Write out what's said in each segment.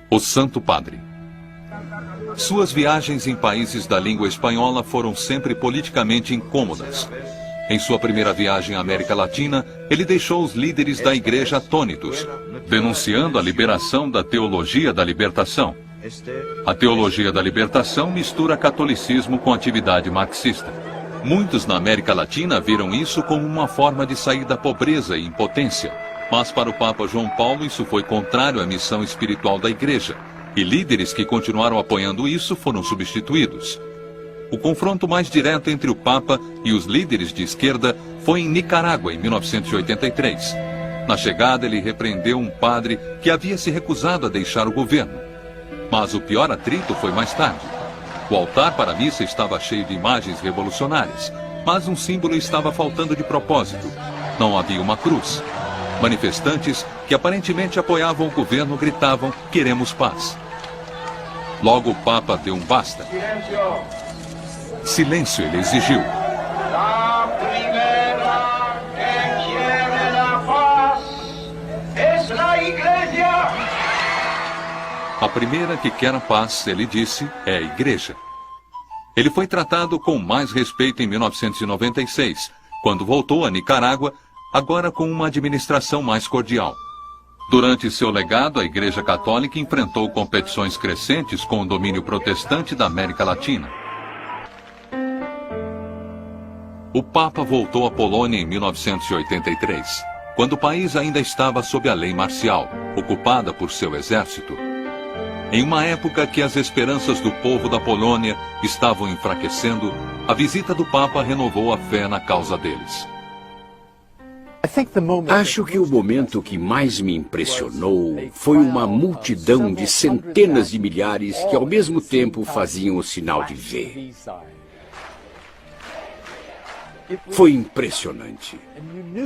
O Santo Padre. Suas viagens em países da língua espanhola foram sempre politicamente incômodas. Em sua primeira viagem à América Latina, ele deixou os líderes da igreja atônitos, denunciando a liberação da teologia da libertação. A teologia da libertação mistura catolicismo com atividade marxista. Muitos na América Latina viram isso como uma forma de sair da pobreza e impotência. Mas para o Papa João Paulo isso foi contrário à missão espiritual da igreja. E líderes que continuaram apoiando isso foram substituídos. O confronto mais direto entre o Papa e os líderes de esquerda foi em Nicarágua, em 1983. Na chegada, ele repreendeu um padre que havia se recusado a deixar o governo. Mas o pior atrito foi mais tarde. O altar para a missa estava cheio de imagens revolucionárias, mas um símbolo estava faltando de propósito. Não havia uma cruz. Manifestantes que aparentemente apoiavam o governo gritavam: "Queremos paz". Logo o Papa deu um basta. Silêncio, ele exigiu. La primera que quiere la paz es la Iglesia. A primeira que quer a paz, ele disse, é a igreja. Ele foi tratado com mais respeito em 1996, quando voltou a Nicarágua, agora com uma administração mais cordial. Durante seu legado, a Igreja Católica enfrentou competições crescentes com o domínio protestante da América Latina. O Papa voltou à Polônia em 1983, quando o país ainda estava sob a lei marcial, ocupada por seu exército. Em uma época que as esperanças do povo da Polônia estavam enfraquecendo, a visita do Papa renovou a fé na causa deles. Acho que o momento que mais me impressionou foi uma multidão de centenas de milhares que ao mesmo tempo faziam o sinal de V. Foi impressionante.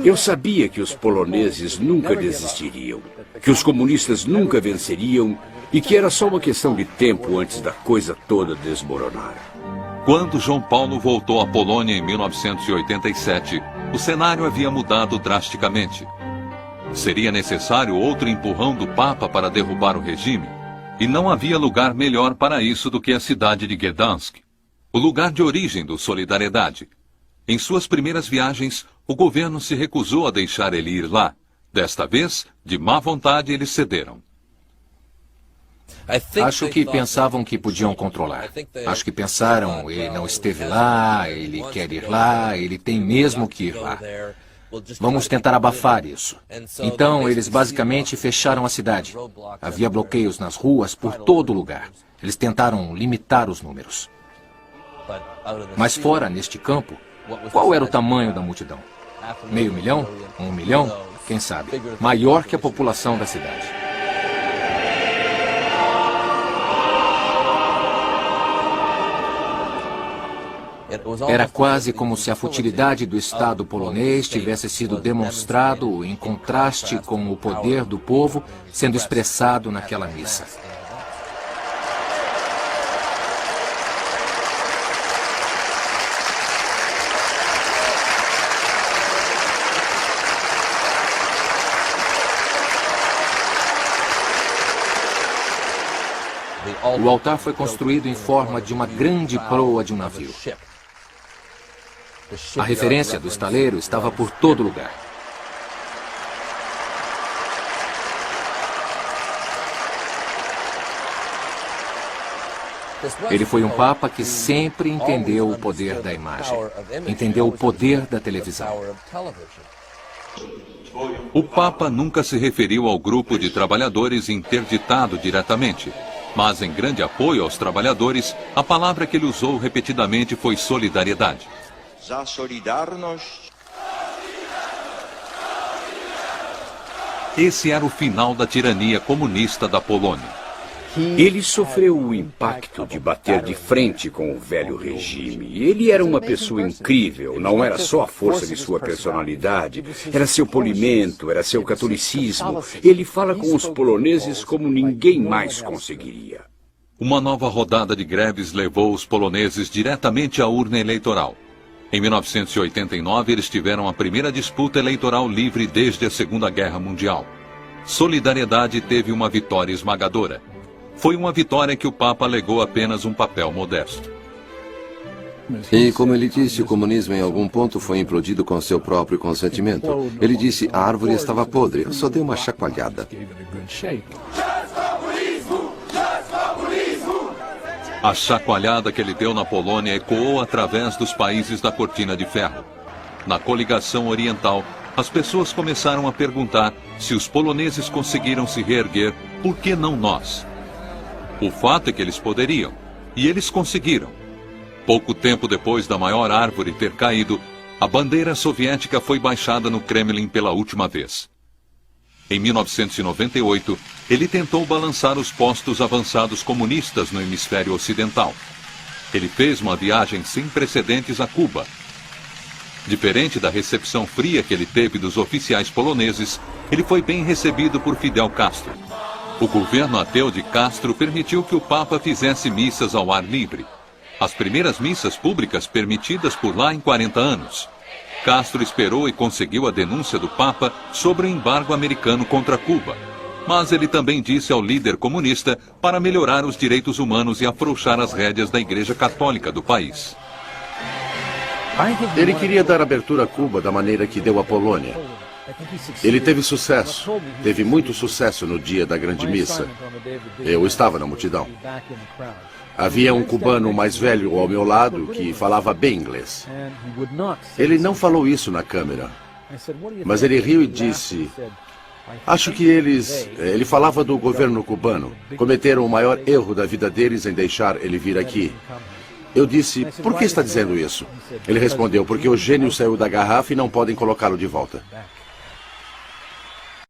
Eu sabia que os poloneses nunca desistiriam, que os comunistas nunca venceriam e que era só uma questão de tempo antes da coisa toda desmoronar. Quando João Paulo voltou à Polônia em 1987, o cenário havia mudado drasticamente. Seria necessário outro empurrão do Papa para derrubar o regime, e não havia lugar melhor para isso do que a cidade de Gdansk, o lugar de origem do Solidariedade. Em suas primeiras viagens, o governo se recusou a deixar ele ir lá. Desta vez, de má vontade, eles cederam. Acho que pensavam que podiam controlar. Acho que pensaram, ele não esteve lá, ele quer ir lá, ele tem mesmo que ir lá. Vamos tentar abafar isso. Então, eles basicamente fecharam a cidade. Havia bloqueios nas ruas por todo lugar. Eles tentaram limitar os números. Mas fora, neste campo, qual era o tamanho da multidão? 500 mil? 1 milhão? Quem sabe? Maior que a população da cidade. Era quase como se a futilidade do Estado polonês tivesse sido demonstrado em contraste com o poder do povo sendo expressado naquela missa. O altar foi construído em forma de uma grande proa de um navio. A referência do estaleiro estava por todo lugar. Ele foi um papa que sempre entendeu o poder da imagem, entendeu o poder da televisão. O Papa nunca se referiu ao grupo de trabalhadores interditado diretamente, mas em grande apoio aos trabalhadores, a palavra que ele usou repetidamente foi solidariedade. Za solidarność. Esse era o final da tirania comunista da Polônia. Ele sofreu o impacto de bater de frente com o velho regime. Ele era uma pessoa incrível, não era só a força de sua personalidade, era seu polimento, era seu catolicismo. Ele fala com os poloneses como ninguém mais conseguiria. Uma nova rodada de greves levou os poloneses diretamente à urna eleitoral. Em 1989, eles tiveram a primeira disputa eleitoral livre desde a Segunda Guerra Mundial. Solidariedade teve uma vitória esmagadora. foi uma vitória que o Papa alegou apenas um papel modesto. E como ele disse, o comunismo em algum ponto foi implodido com seu próprio consentimento. Ele disse, a árvore estava podre, eu só dei uma chacoalhada. A chacoalhada que ele deu na Polônia ecoou através dos países da Cortina de Ferro. Na coligação oriental, as pessoas começaram a perguntar se os poloneses conseguiram se reerguer, por que não nós? O fato é que eles poderiam, e eles conseguiram. Pouco tempo depois da maior árvore ter caído, a bandeira soviética foi baixada no Kremlin pela última vez. Em 1998, ele tentou balançar os postos avançados comunistas no hemisfério ocidental. Ele fez uma viagem sem precedentes a Cuba. Diferente da recepção fria que ele teve dos oficiais poloneses, ele foi bem recebido por Fidel Castro. O governo ateu de Castro permitiu que o Papa fizesse missas ao ar livre. As primeiras missas públicas permitidas por lá em 40 anos. Castro esperou e conseguiu a denúncia do Papa sobre o embargo americano contra Cuba. Mas ele também disse ao líder comunista para melhorar os direitos humanos e afrouxar as rédeas da Igreja Católica do país. Ele queria dar abertura a Cuba da maneira que deu à Polônia. Ele teve sucesso, teve muito sucesso no dia da grande missa. Eu estava na multidão. Havia um cubano mais velho ao meu lado que falava bem inglês. Ele não falou isso na câmera, mas ele riu e disse, acho que ele falava do governo cubano, cometeram o maior erro da vida deles em deixar ele vir aqui. Eu disse, por que está dizendo isso? Ele respondeu, porque o gênio saiu da garrafa e não podem colocá-lo de volta.